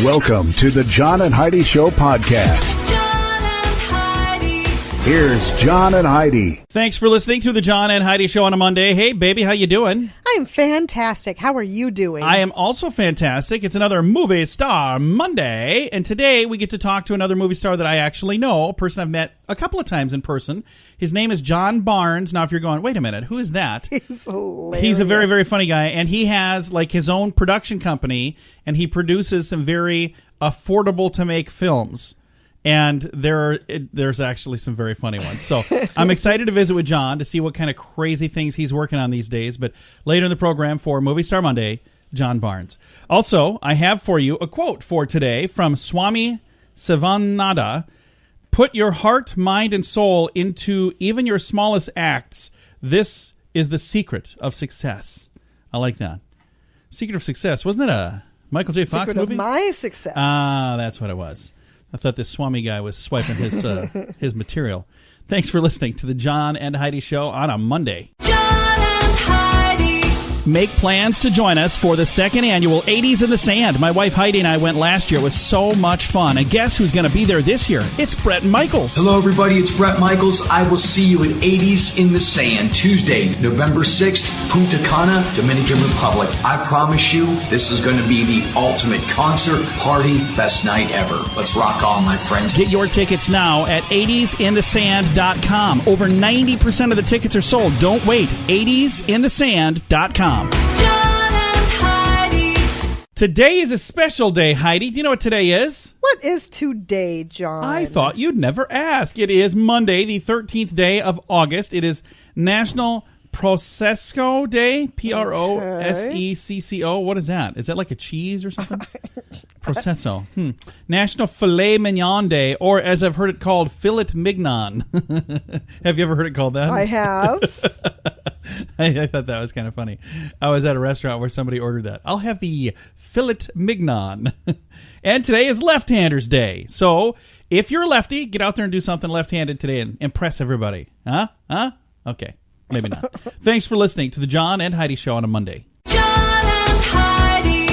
Welcome to the John and Heidi Show podcast. John and Heidi. Here's John and Heidi. Thanks for listening to the John and Heidi Show on a Monday. Hey, baby, how you doing? I'm fantastic. How are you doing? I am also fantastic. It's another Movie Star Monday, and today we get to talk to another movie star that I actually know, a person I've met a couple of times in person. His name is John Barnes. Now, if you're going, wait a minute, who is that? He's hilarious. He's a very, very funny guy, and he has like his own production company, and he produces some very affordable-to-make films. And there's actually some very funny ones. So I'm excited to visit with John to see what kind of crazy things he's working on these days. But later in the program for Movie Star Monday, John Barnes. Also, I have for you a quote for today from Swami Sivananda. Put your heart, mind, and soul into even your smallest acts. This is the secret of success. I like that. Secret of Success. Wasn't it a Michael J. Fox Secret movie? of my success. Ah, that's what it was. I thought this Swami guy was swiping his material. Thanks for listening to the John and Heidi Show on a Monday. John and Heidi. Make plans to join us for the second annual 80s in the Sand. My wife Heidi and I went last year. It was so much fun. And guess who's going to be there this year? It's Brett Michaels. Hello, everybody. It's Brett Michaels. I will see you at 80s in the Sand, Tuesday, November 6th, Punta Cana, Dominican Republic. I promise you, this is going to be the ultimate concert, party, best night ever. Let's rock on, my friends. Get your tickets now at 80sinthesand.com. Over 90% of the tickets are sold. Don't wait. 80sinthesand.com. John and Heidi. Today is a special day, Heidi. Do you know what today is? What is today, John? I thought you'd never ask. It is Monday, the 13th day of August. It is National Prosecco Day. Prosecco. What is that? Is that like a cheese or something? Prosecco. National Filet Mignon Day, or as I've heard it called, Filet Mignon. Have you ever heard it called that? I have. I thought that was kind of funny. I was at a restaurant where somebody ordered that. I'll have the Filet Mignon. And today is Left-Handers Day. So if you're a lefty, get out there and do something left-handed today and impress everybody. Huh? Okay. Maybe not. Thanks for listening to the John and Heidi Show on a Monday. John and Heidi.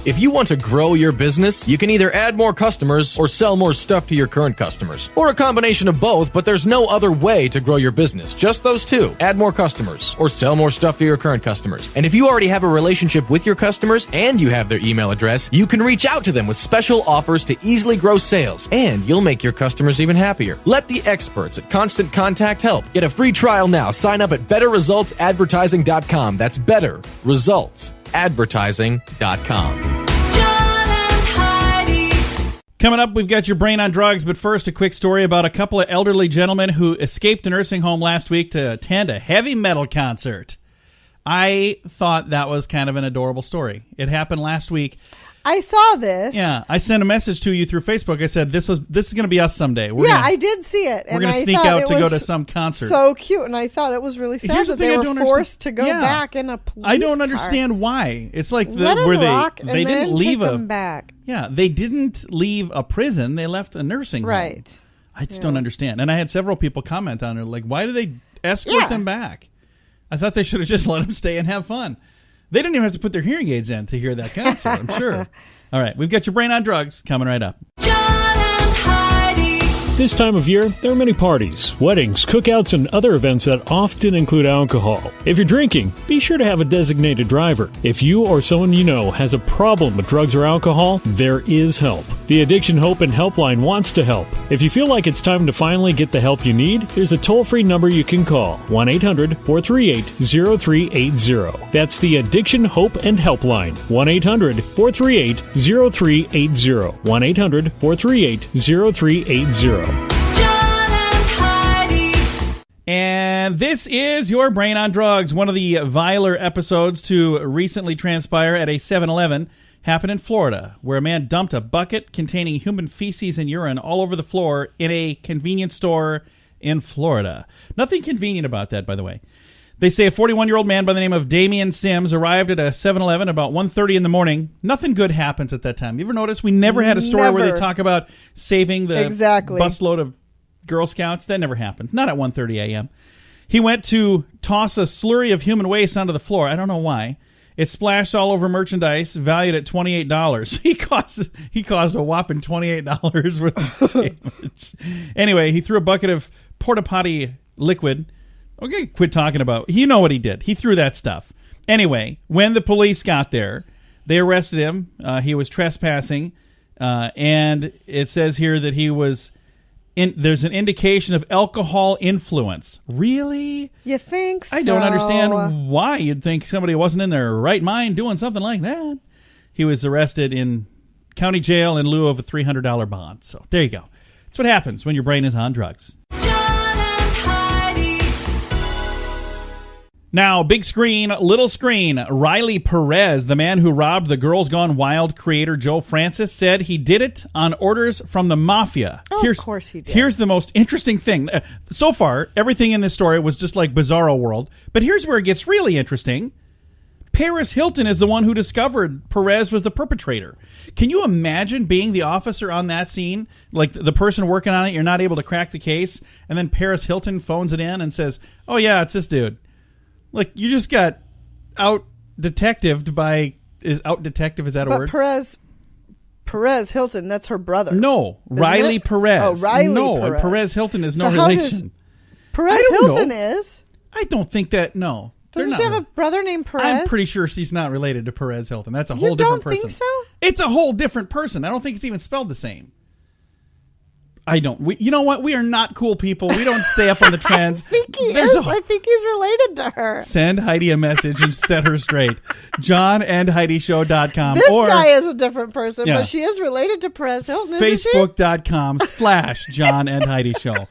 If you want to grow your business, you can either add more customers or sell more stuff to your current customers. Or a combination of both, but there's no other way to grow your business. Just those two. Add more customers or sell more stuff to your current customers. And if you already have a relationship with your customers and you have their email address, you can reach out to them with special offers to easily grow sales. And you'll make your customers even happier. Let the experts at Constant Contact help. Get a free trial now. Sign up at betterresultsadvertising.com. That's betterresultsadvertising.com. Coming up, we've got your brain on drugs, but first, a quick story about a couple of elderly gentlemen who escaped a nursing home last week to attend a heavy metal concert. I thought that was kind of an adorable story. It happened last week. I saw this. Yeah, I sent a message to you through Facebook. I said, this is going to be us someday. I did see it. We're going to sneak out to go to some concert. So cute, and I thought it was really sad that they were forced to go back in a police I don't car. understand why. It's like Let them rock they and didn't then leave take them back. Yeah, they didn't leave a prison. They left a nursing home. Right. I just don't understand. And I had several people comment on it, like, why do they escort them back? I thought they should have just let them stay and have fun. They didn't even have to put their hearing aids in to hear that concert, I'm sure. All right, we've got your brain on drugs coming right up. John and Heidi. This time of year, there are many parties, weddings, cookouts, and other events that often include alcohol. If you're drinking, be sure to have a designated driver. If you or someone you know has a problem with drugs or alcohol, there is help. The Addiction Hope and Helpline wants to help. If you feel like it's time to finally get the help you need, there's a toll-free number you can call, 1-800-438-0380. That's the Addiction Hope and Helpline, 1-800-438-0380, 1-800-438-0380. And this is your Brain on Drugs. One of the viler episodes to recently transpire at a 7-Eleven happened in Florida, where a man dumped a bucket containing human feces and urine all over the floor in a convenience store in Florida. Nothing convenient about that, by the way. They say a 41-year-old man by the name of Damian Sims arrived at a 7-Eleven about 1:30 in the morning. Nothing good happens at that time. You ever notice we never had a story where they talk about saving the busload of Girl Scouts? That never happens. Not at 1:30 a.m. He went to toss a slurry of human waste onto the floor. I don't know why. It splashed all over merchandise valued at $28. He caused a whopping $28 worth of damage. Anyway, he threw a bucket of porta potty liquid. Okay, quit talking about. You know what he did. He threw that stuff. Anyway, when the police got there, they arrested him. He was trespassing, and it says here that he was. There's an indication of alcohol influence. Really? You think so? I don't understand why you'd think somebody wasn't in their right mind doing something like that. He was arrested in county jail in lieu of a $300 bond. So there you go. That's what happens when your brain is on drugs. John and Heidi. Now, big screen, little screen. Riley Perez, the man who robbed the Girls Gone Wild creator Joe Francis, said he did it on orders from the mafia. Oh, of course he did. Here's the most interesting thing. So far, everything in this story was just like Bizarro World. But here's where it gets really interesting. Paris Hilton is the one who discovered Perez was the perpetrator. Can you imagine being the officer on that scene? Like the person working on it, you're not able to crack the case, and then Paris Hilton phones it in and says, oh yeah, it's this dude. Like, you just got out-detectived by... Is out-detective, is that a word? Perez Hilton, that's her brother. No, Riley Perez. Oh, Riley no, Perez. Perez Hilton is no relation. Perez Hilton is? I don't think that, no. Doesn't she have a brother named Perez? I'm pretty sure she's not related to Perez Hilton. That's a whole different person. You don't think so? It's a whole different person. I don't think it's even spelled the same. I don't. You know what? We are not cool people. We don't stay up on the trends. I think he is. I think he's related to her. Send Heidi a message and set her straight. JohnandHeidiShow.com. This guy is a different person, but she is related to Perez Hilton, isn't she? Facebook.com/John and Heidi Show.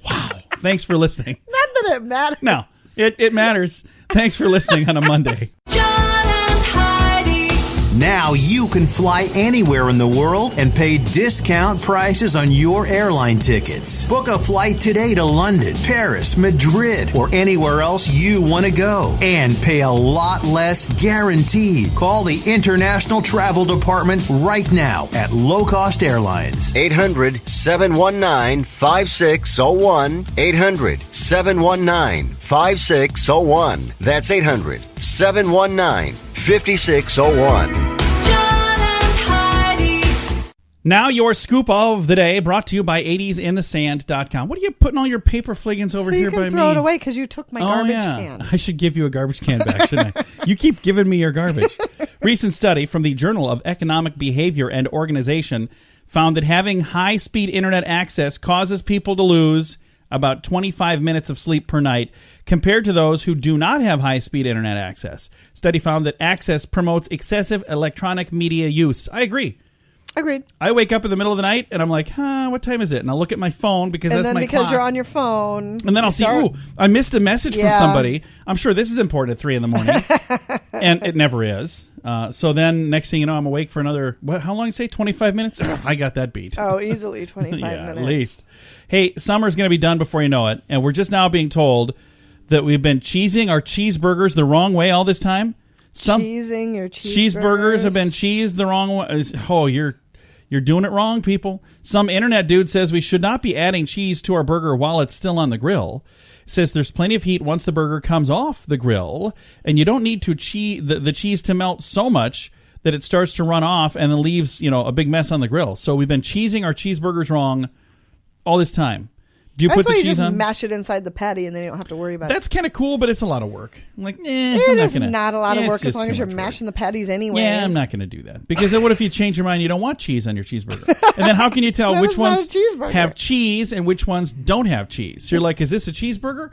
Wow. Thanks for listening. Not that it matters. No, it matters. Thanks for listening on a Monday. John and Heidi. Now you can fly anywhere in the world and pay discount prices on your airline tickets. Book a flight today to London, Paris, Madrid, or anywhere else you want to go. And pay a lot less guaranteed. Call the International Travel Department right now at Low Cost Airlines. 800-719-5601. 800-719-5601. That's 800-719-5601. Now your scoop of the day brought to you by 80sinthesand.com. What are you putting all your paper fliggins over here by me? So you can throw it away because you took my garbage can. I should give you a garbage can back, shouldn't I? You keep giving me your garbage. Recent study from the Journal of Economic Behavior and Organization found that having high-speed internet access causes people to lose about 25 minutes of sleep per night compared to those who do not have high-speed internet access. Study found that access promotes excessive electronic media use. I agree. Agreed. I wake up in the middle of the night and I'm like, what time is it? And I'll look at my phone because that's my clock. You're on your phone. And then I'll see, I missed a message from somebody. I'm sure this is important at 3 a.m. And it never is. So then next thing you know, I'm awake for another, how long did you say? 25 minutes? I got that beat. Oh, easily 25 minutes. At least. Hey, summer's going to be done before you know it. And we're just now being told that we've been cheesing our cheeseburgers the wrong way all this time. Cheesing your cheeseburgers have been cheesed the wrong way. Oh, you're doing it wrong, people. Some internet dude says we should not be adding cheese to our burger while it's still on the grill. It says there's plenty of heat once the burger comes off the grill, and you don't need to the cheese to melt so much that it starts to run off and then leaves a big mess on the grill. So we've been cheesing our cheeseburgers wrong all this time. Do you put the cheese on? That's why you just mash it inside the patty and then you don't have to worry about it. That's kind of cool, but it's a lot of work. I'm like, it is not a lot of work as long as you're mashing the patties anyways. Yeah, I'm not going to do that. Because then what if you change your mind and you don't want cheese on your cheeseburger? And then how can you tell which ones have cheese and which ones don't have cheese? So you're like, is this a cheeseburger?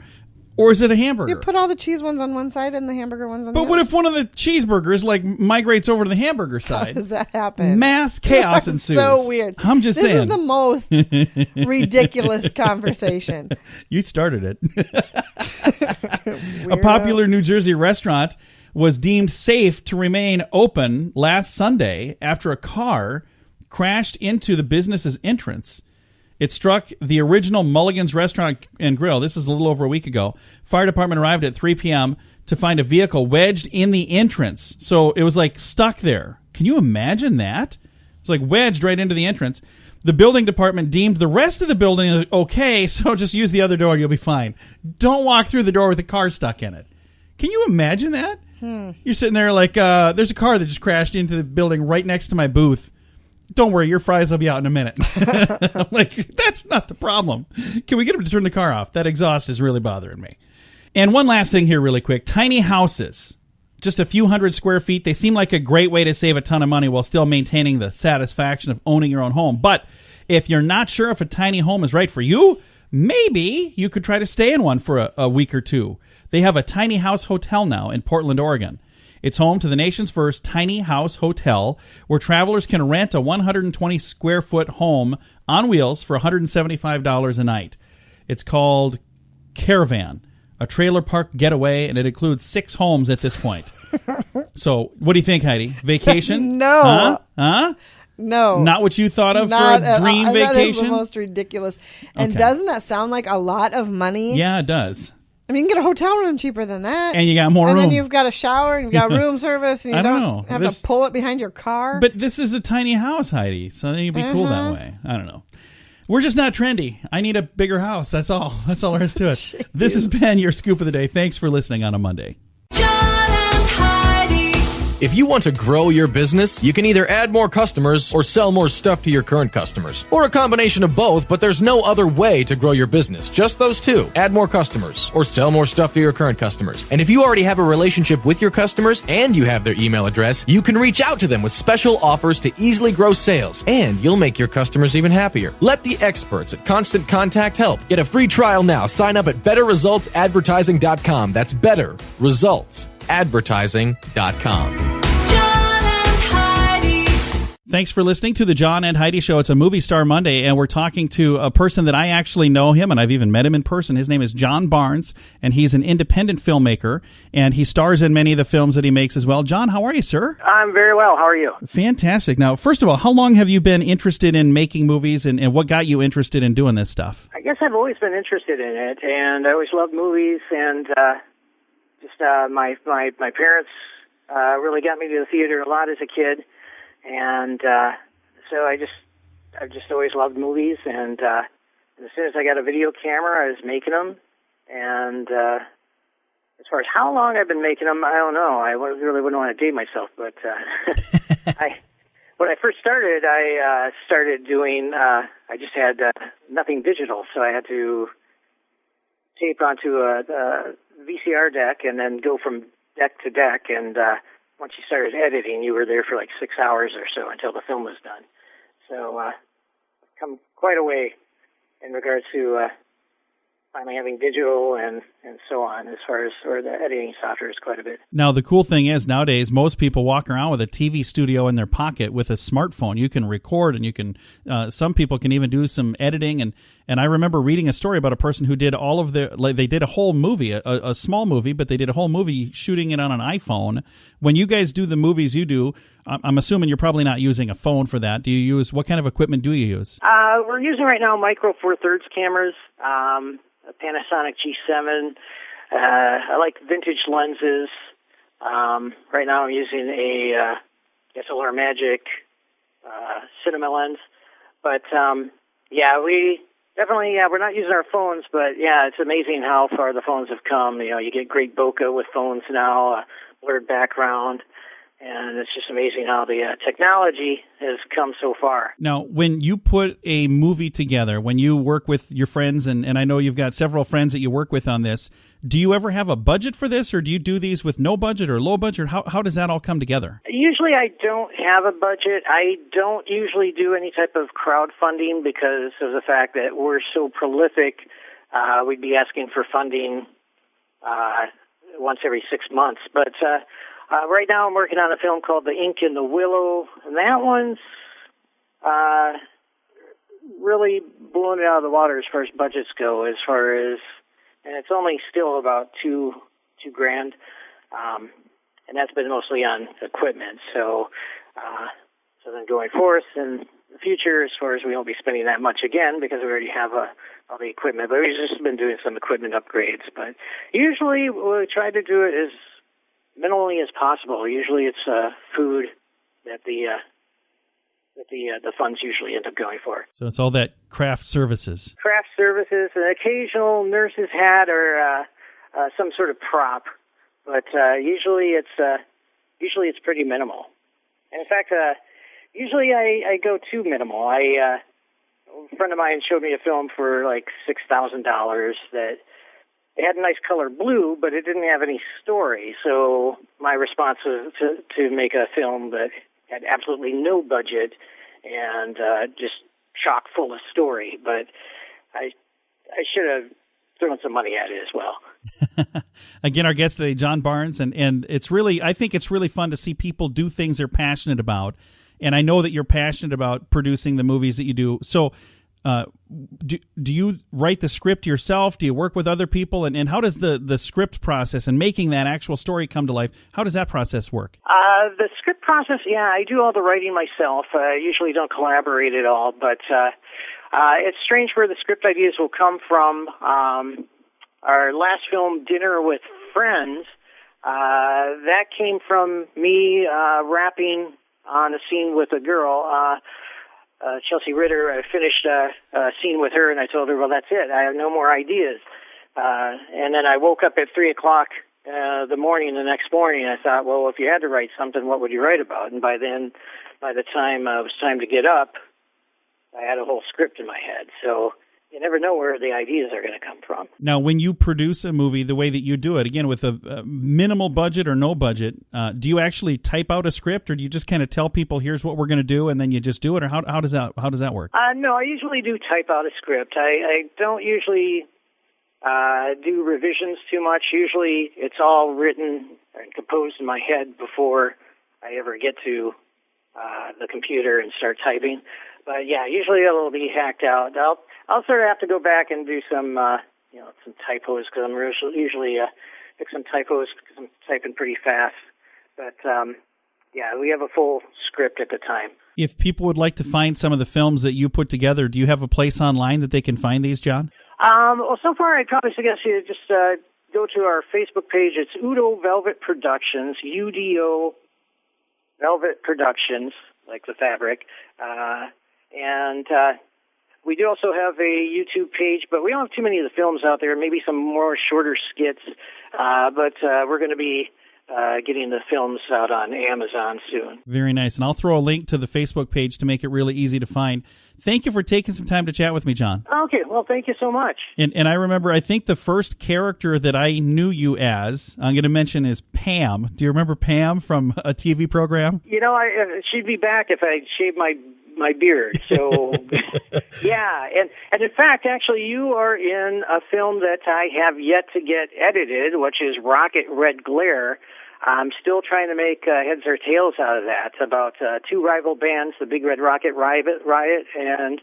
Or is it a hamburger? You put all the cheese ones on one side and the hamburger ones on the other. But what if one of the cheeseburgers migrates over to the hamburger side? How does that happen? Mass chaos ensues. So weird. I'm just saying. This is the most ridiculous conversation. You started it. A popular New Jersey restaurant was deemed safe to remain open last Sunday after a car crashed into the business's entrance. It struck the original Mulligan's Restaurant and Grill. This is a little over a week ago. Fire department arrived at 3 p.m. to find a vehicle wedged in the entrance. So it was like stuck there. Can you imagine that? It's like wedged right into the entrance. The building department deemed the rest of the building okay, so just use the other door. You'll be fine. Don't walk through the door with a car stuck in it. Can you imagine that? You're sitting there like, there's a car that just crashed into the building right next to my booth. Don't worry, your fries will be out in a minute. I'm like, that's not the problem. Can we get him to turn the car off? That exhaust is really bothering me. And one last thing here really quick. Tiny houses, just a few hundred square feet. They seem like a great way to save a ton of money while still maintaining the satisfaction of owning your own home. But if you're not sure if a tiny home is right for you, maybe you could try to stay in one for a week or two. They have a tiny house hotel now in Portland, Oregon. It's home to the nation's first tiny house hotel where travelers can rent a 120 square foot home on wheels for $175 a night. It's called Caravan, a trailer park getaway, and it includes 6 homes at this point. So what do you think, Heidi? Vacation? No. Huh? No. Not what you thought of Not for a dream vacation? That is the most ridiculous. And doesn't that sound like a lot of money? Yeah, it does. I mean, you can get a hotel room cheaper than that. And you got more room. And then you've got a shower, and you've got room service, and you don't have to pull it behind your car. But this is a tiny house, Heidi, so you'd be cool that way. I don't know. We're just not trendy. I need a bigger house. That's all. That's all there is to it. Jeez. This has been your Scoop of the Day. Thanks for listening on a Monday. John and Heidi. If you want to grow your business, you can either add more customers or sell more stuff to your current customers. Or a combination of both, but there's no other way to grow your business. Just those two. Add more customers or sell more stuff to your current customers. And if you already have a relationship with your customers and you have their email address, you can reach out to them with special offers to easily grow sales. And you'll make your customers even happier. Let the experts at Constant Contact help. Get a free trial now. Sign up at betterresultsadvertising.com. That's betterresultsadvertising.com. Thanks for listening to the John and Heidi Show. It's a Movie Star Monday, and we're talking to a person that I actually know him, and I've even met him in person. His name is John Barnes, and he's an independent filmmaker, and he stars in many of the films that he makes as well. John, how are you, sir? I'm very well. How are you? Fantastic. Now, first of all, how long have you been interested in making movies, and what got you interested in doing this stuff? I guess I've always been interested in it, and I always loved movies, and my parents really got me to the theater a lot as a kid. And so I've just always loved movies, and as soon as I got a video camera, I was making them. And as far as how long I've been making them, I don't know. I really wouldn't want to date myself, but when I first started, I started doing. I just had nothing digital, so I had to tape onto a VCR deck and then go from deck to deck, and once you started editing, you were there for like 6 hours or so until the film was done. So I've come quite a way in regards to finally having digital and so on, as far as the editing software is quite a bit. Now, the cool thing is nowadays most people walk around with a TV studio in their pocket with a smartphone. You can record, and you can some people can even do some editing. And I remember reading a story about a person who did all of they did a whole movie, a small movie, but they did a whole movie shooting it on an iPhone. When you guys do the movies you do, I'm assuming you're probably not using a phone for that. Do you use, what kind of equipment do you use? We're using right now Micro Four Thirds cameras, a Panasonic G7. I like vintage lenses. Right now I'm using a SLR Magic cinema lens. But we definitely, we're not using our phones, but it's amazing how far the phones have come. You know, you get great bokeh with phones now, blurred background. And it's just amazing how the technology has come so far. Now, when you put a movie together, when you work with your friends, and I know you've got several friends that you work with on this, do you ever have a budget for this, or do you do these with no budget or low budget? How does that all come together? Usually I don't have a budget. I don't usually do any type of crowdfunding because of the fact that we're so prolific. We'd be asking for funding once every 6 months. But right now I'm working on a film called The Ink in the Willow, and that one's really blowing it out of the water as far as budgets go, and it's only still about $2,000, and that's been mostly on equipment. So then going forth in the future, as far as we won't be spending that much again because we already have all the equipment, but we've just been doing some equipment upgrades. But usually what we try to do it is minimally as possible. Usually it's food that the funds usually end up going for. So it's all that craft services. Craft services, an occasional nurse's hat or some sort of prop but usually it's pretty minimal. And in fact, usually I go too minimal. A friend of mine showed me a film for like $6,000 that it had a nice color blue, but it didn't have any story. So my response was to make a film that had absolutely no budget and just chock full of story. But I should have thrown some money at it as well. Again, our guest today, John Barnes, and I think it's really fun to see people do things they're passionate about. And I know that you're passionate about producing the movies that you do. So do you write the script yourself? Do you work with other people? And how does the script process and making that actual story come to life, how does that process work? The script process, I do all the writing myself. I usually don't collaborate at all, but it's strange where the script ideas will come from. Our last film, Dinner with Friends, that came from me rapping on a scene with a girl, Chelsea Ritter. I finished a scene with her, and I told her, well, that's it. I have no more ideas. And then I woke up at 3 o'clock the next morning, I thought, well, if you had to write something, what would you write about? And by the time it was time to get up, I had a whole script in my head. So you never know where the ideas are going to come from. Now, when you produce a movie the way that you do it, again, with a minimal budget or no budget, do you actually type out a script, or do you just kind of tell people, here's what we're going to do, and then you just do it? Or how does that work? No, I usually do type out a script. I don't usually do revisions too much. Usually it's all written and composed in my head before I ever get to the computer and start typing. But yeah, usually it'll be hacked out. I'll sort of have to go back and do some typos, because I'm usually pick some typos because I'm typing pretty fast. But we have a full script at the time. If people would like to find some of the films that you put together, do you have a place online that they can find these, John? Well, so far I'd probably suggest you just go to our Facebook page. It's Udo Velvet Productions, UDO Velvet Productions, like the fabric. And we do also have a YouTube page, but we don't have too many of the films out there, maybe some more shorter skits. But we're going to be getting the films out on Amazon soon. Very nice. And I'll throw a link to the Facebook page to make it really easy to find. Thank you for taking some time to chat with me, John. Okay, well, thank you so much. And I remember, I think the first character that I knew you as, I'm going to mention, is Pam. Do you remember Pam from a TV program? You know, she'd be back if I shaved my beard. So, yeah. And in fact, actually, you are in a film that I have yet to get edited, which is Rocket Red Glare. I'm still trying to make heads or tails out of that, about two rival bands, the Big Red Rocket Riot and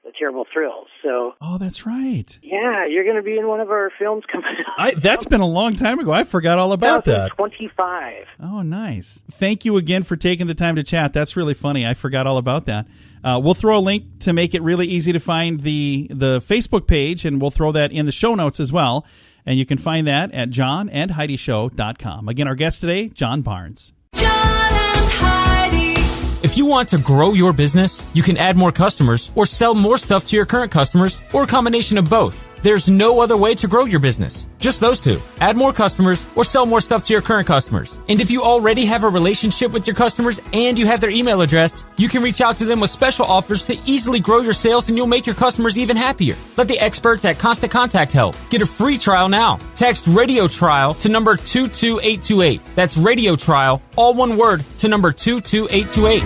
the Terrible Thrills. So, oh, that's right. Yeah, you're going to be in one of our films coming up. That's been a long time ago. I forgot all about that. 25. Oh, nice. Thank you again for taking the time to chat. That's really funny. I forgot all about that. We'll throw a link to make it really easy to find the Facebook page, and we'll throw that in the show notes as well. And you can find that at johnandheidishow.com. Again, our guest today, John Barnes. John and Heidi. If you want to grow your business, you can add more customers or sell more stuff to your current customers, or a combination of both. There's no other way to grow your business. Just those two. Add more customers or sell more stuff to your current customers. And if you already have a relationship with your customers and you have their email address, you can reach out to them with special offers to easily grow your sales, and you'll make your customers even happier. Let the experts at Constant Contact help. Get a free trial now. Text Radio Trial to number 22828. That's Radio Trial, all one word, to number 22828.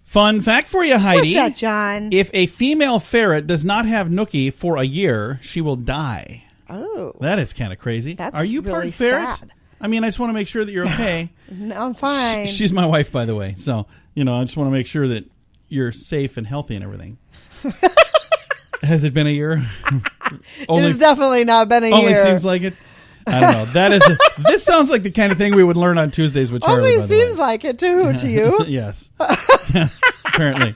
Fun fact for you, Heidi. What's that, John? If a female ferret does not have Nookie for a year, she will die. Oh. That is kind of crazy. That's Are you really part ferret? sad. I mean, I just want to make sure that you're okay. No, I'm fine. She's my wife, by the way. So, I just want to make sure that you're safe and healthy and everything. Has it been a year? It has definitely not been a year. Only seems like it. I don't know. This sounds like the kind of thing we would learn on Tuesdays with Charlie. Only seems like it too to you. Yes. Apparently.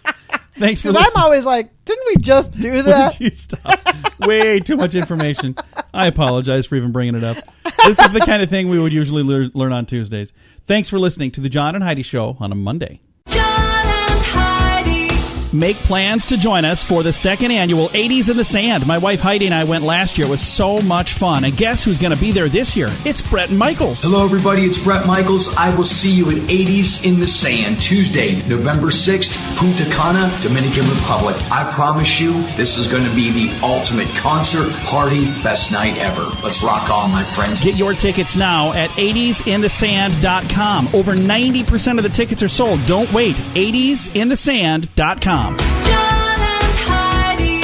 Thanks for listening. Because I'm always like, didn't we just do that? Would you stop? Way too much information. I apologize for even bringing it up. This is the kind of thing we would usually learn on Tuesdays. Thanks for listening to the John and Heidi Show on a Monday. John and Heidi. Make plans to join us for the second annual 80s in the Sand. My wife Heidi and I went last year. It was so much fun. And guess who's going to be there this year? It's Brett and Michaels. Hello, everybody. It's Brett Michaels. I will see you at 80s in the Sand, Tuesday, November 6th, Punta Cana, Dominican Republic. I promise you, this is going to be the ultimate concert, party, best night ever. Let's rock on, my friends. Get your tickets now at 80sinthesand.com. Over 90% of the tickets are sold. Don't wait. 80sinthesand.com. John and Heidi.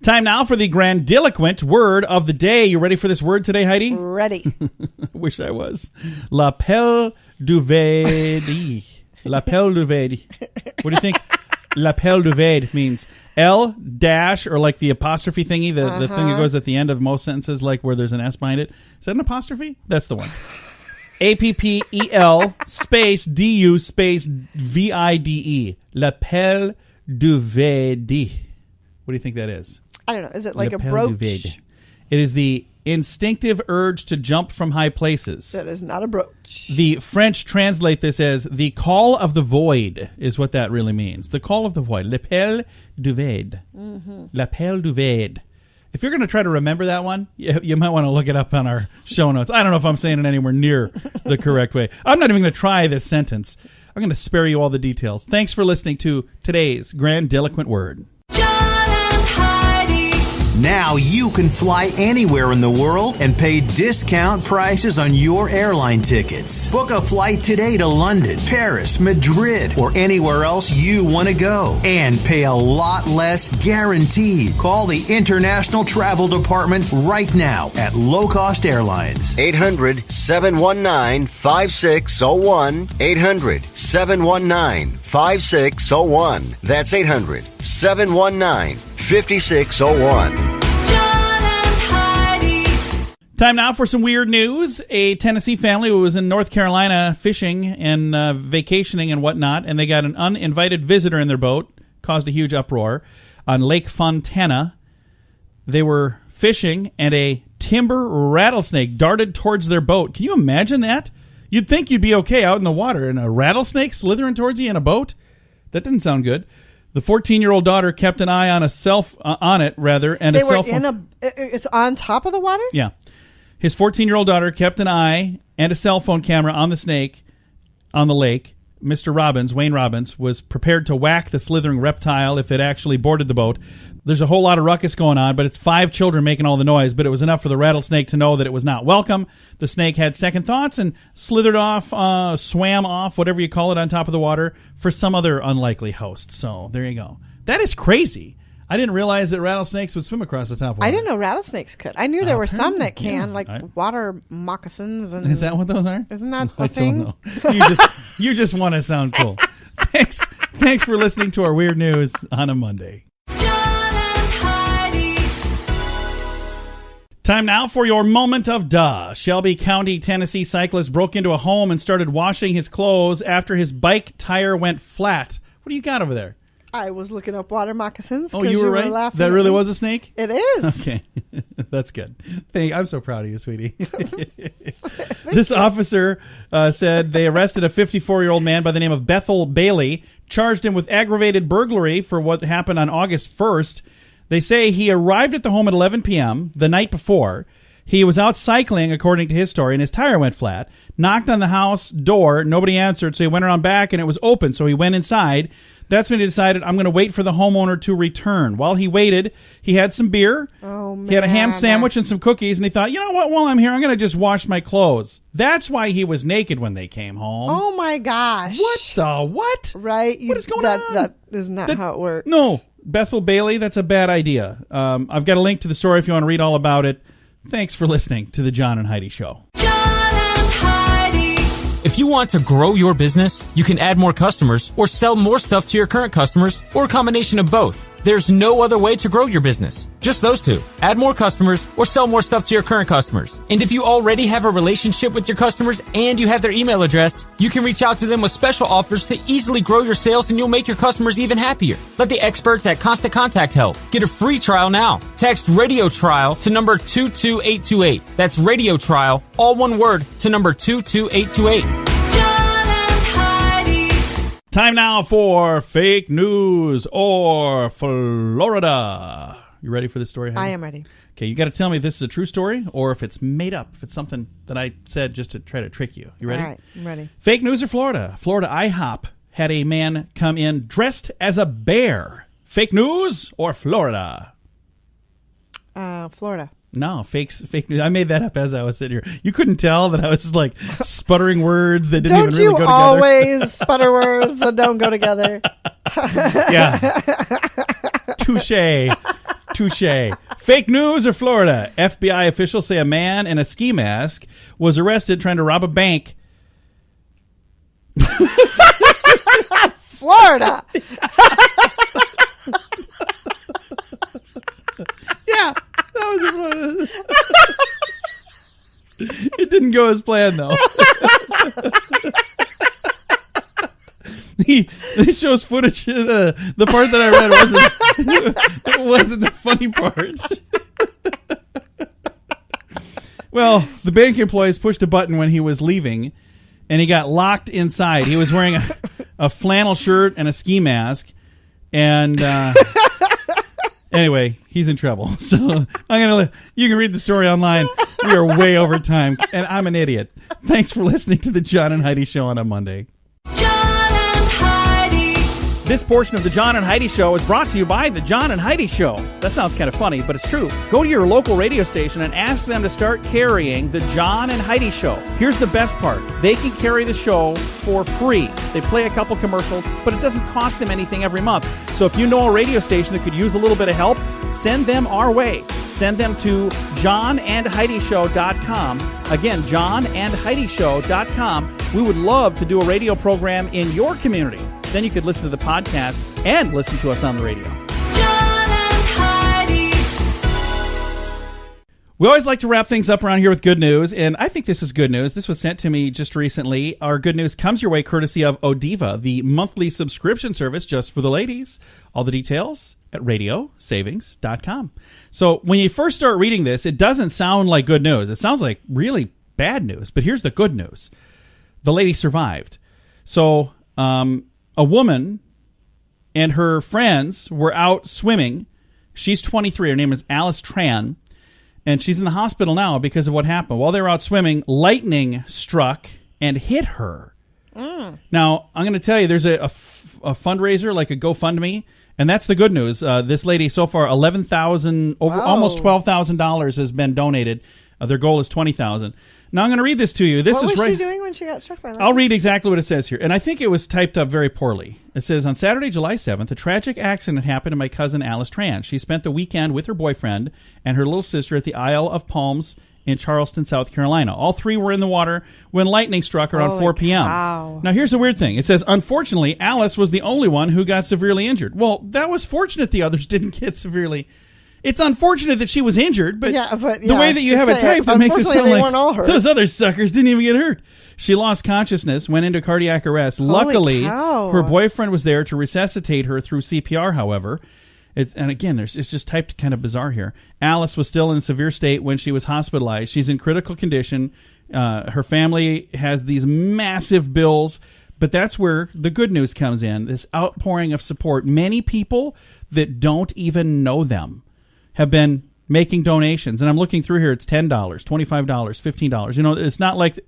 Time now for the grandiloquent word of the day. You ready for this word today, Heidi? Ready. Wish I was. Lapel du Vedi. Lapel du Vedi. What do you think lapel du Vedi means? L dash, or like the apostrophe thingy, the thing that goes at the end of most sentences, like where there's an S behind it. Is that an apostrophe? That's the one. APPEL space DU space VIDE. Lapel du Vedi. What do you think that is? I don't know. Is it like Lapel a brooch? du Vedi. It is the instinctive urge to jump from high places. That is not a brooch. The French translate this as the call of the void, is what that really means. The call of the void. L'appel du vide. L'appel du vide. If you're going to try to remember that one, you might want to look it up on our show notes. I don't know if I'm saying it anywhere near the correct way. I'm not even going to try this sentence. I'm going to spare you all the details. Thanks for listening to today's grandiloquent word. John and Heidi. Now you can fly anywhere in the world and pay discount prices on your airline tickets. Book a flight today to London, Paris, Madrid, or anywhere else you want to go. And pay a lot less guaranteed. Call the International Travel Department right now at Low Cost Airlines. 800-719-5601. 800-719-5601. That's 800-719-5601. Time now for some weird news. A Tennessee family who was in North Carolina fishing and vacationing and whatnot, and they got an uninvited visitor in their boat, caused a huge uproar on Lake Fontana. They were fishing, and a timber rattlesnake darted towards their boat. Can you imagine that? You'd think you'd be okay out in the water, and a rattlesnake slithering towards you in a boat? That didn't sound good. The 14-year-old daughter kept an eye on and They a cell phone. were it's on top of the water? Yeah. His 14-year-old daughter kept an eye and a cell phone camera on the snake on the lake. Mr. Robbins, Wayne Robbins, was prepared to whack the slithering reptile if it actually boarded the boat. There's a whole lot of ruckus going on, but it's 5 children making all the noise, but it was enough for the rattlesnake to know that it was not welcome. The snake had second thoughts and slithered off, swam off, whatever you call it, on top of the water for some other unlikely host. So there you go. That is crazy. I didn't realize that rattlesnakes would swim across the top of water. I didn't know rattlesnakes could. I knew there were some that can, water moccasins. And is that what those are? Isn't that a thing? I don't know. You just want to sound cool. Thanks for listening to our weird news on a Monday. Time now for your moment of duh. Shelby County, Tennessee cyclist broke into a home and started washing his clothes after his bike tire went flat. What do you got over there? I was looking up water moccasins. Oh, you were right? Laughing that really was a snake? It is. Okay. That's good. I'm so proud of you, sweetie. This officer said they arrested a 54-year-old man by the name of Bethel Bailey, charged him with aggravated burglary for what happened on August 1st. They say he arrived at the home at 11 p.m. the night before. He was out cycling, according to his story, and his tire went flat. Knocked on the house door. Nobody answered, so he went around back, and it was open, so he went inside. That's when he decided, I'm going to wait for the homeowner to return. While he waited, he had some beer. Oh, man. He had a ham sandwich and some cookies, and he thought, you know what, while I'm here, I'm going to just wash my clothes. That's why he was naked when they came home. Oh, my gosh. What the what? Right. What is going on? That is not how it works. No. Bethel Bailey, that's a bad idea. I've got a link to the story if you want to read all about it. Thanks for listening to the John and Heidi Show. If you want to grow your business, you can add more customers or sell more stuff to your current customers or a combination of both. There's no other way to grow your business. Just those two. Add more customers or sell more stuff to your current customers. And if you already have a relationship with your customers and you have their email address, you can reach out to them with special offers to easily grow your sales, and you'll make your customers even happier. Let the experts at Constant Contact help. Get a free trial now. Text Radio Trial to number 22828. That's Radio Trial, all one word, to number 22828. Time now for fake news or Florida. You ready for this story, Heidi? I am ready. Okay, you got to tell me if this is a true story or if it's made up, if it's something that I said just to try to trick you. You ready? All right, I'm ready. Fake news or Florida? Florida IHOP had a man come in dressed as a bear. Fake news or Florida? Florida. No, fake news. I made that up as I was sitting here. You couldn't tell that I was just like sputtering words that didn't even really go together. Don't you always sputter words that don't go together? Yeah. Touche. Fake news or Florida? FBI officials say a man in a ski mask was arrested trying to rob a bank. Florida. Yeah. That was a Florida. It didn't go as planned, though. This shows footage. The part that I read wasn't the funny part. Well, the bank employees pushed a button when he was leaving, and he got locked inside. He was wearing a flannel shirt and a ski mask, and anyway, he's in trouble. So you can read the story online. We are way over time, and I'm an idiot. Thanks for listening to the John and Heidi Show on a Monday. John and Heidi. This portion of the John and Heidi Show is brought to you by the John and Heidi Show. That sounds kind of funny, but it's true. Go to your local radio station and ask them to start carrying the John and Heidi Show. Here's the best part. They can carry the show for free. They play a couple commercials, but it doesn't cost them anything every month. So if you know a radio station that could use a little bit of help, send them our way. Send them to johnandheidishow.com. Again, johnandheidishow.com. We would love to do a radio program in your community. Then you could listen to the podcast and listen to us on the radio. John and Heidi. We always like to wrap things up around here with good news, and I think this is good news. This was sent to me just recently. Our good news comes your way courtesy of Odiva, the monthly subscription service just for the ladies. All the details at radiosavings.com. So when you first start reading this, it doesn't sound like good news. It sounds like really bad news, but here's the good news. The lady survived. So a woman and her friends were out swimming. She's 23. Her name is Alice Tran. And she's in the hospital now because of what happened. While they were out swimming, lightning struck and hit her. Now, I'm going to tell you, there's a fundraiser, like a GoFundMe, and that's the good news. This lady, so far, almost $12,000 has been donated. Their goal is $20,000. Now, I'm going to read this to you. What was she doing when she got struck by lightning? I'll read exactly what it says here. And I think it was typed up very poorly. It says, on Saturday, July 7th, a tragic accident happened to my cousin Alice Tran. She spent the weekend with her boyfriend and her little sister at the Isle of Palms in Charleston, South Carolina. All three were in the water when lightning struck around 4 p.m. Wow. Now, here's the weird thing. It says, unfortunately, Alice was the only one who got severely injured. Well, that was fortunate the others didn't get severely. It's unfortunate that she was injured, but the way that you have it typed, it makes it sound like those other suckers didn't even get hurt. She lost consciousness, went into cardiac arrest. Luckily, her boyfriend was there to resuscitate her through CPR, however. And again, it's just typed kind of bizarre here. Alice was still in a severe state when she was hospitalized. She's in critical condition. Her family has these massive bills, but that's where the good news comes in, this outpouring of support. Many people that don't even know them have been making donations. And I'm looking through here. It's $10, $25, $15. You know, it's not like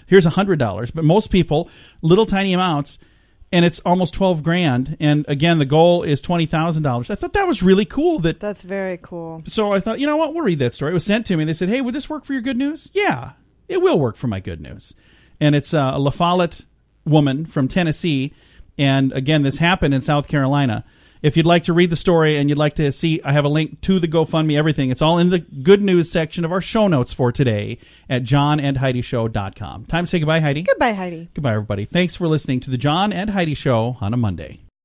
here's $100, but most people, little tiny amounts, and it's almost $12,000. And again, the goal is $20,000. I thought that was really cool. That's very cool. So I thought, you know what? We'll read that story. It was sent to me. They said, hey, would this work for your good news? Yeah, it will work for my good news. And it's a La Follette woman from Tennessee. And again, this happened in South Carolina. If you'd like to read the story and you'd like to see, I have a link to the GoFundMe, everything. It's all in the good news section of our show notes for today at johnandheidishow.com. Time to say goodbye, Heidi. Goodbye, Heidi. Goodbye, everybody. Thanks for listening to the John and Heidi Show on a Monday.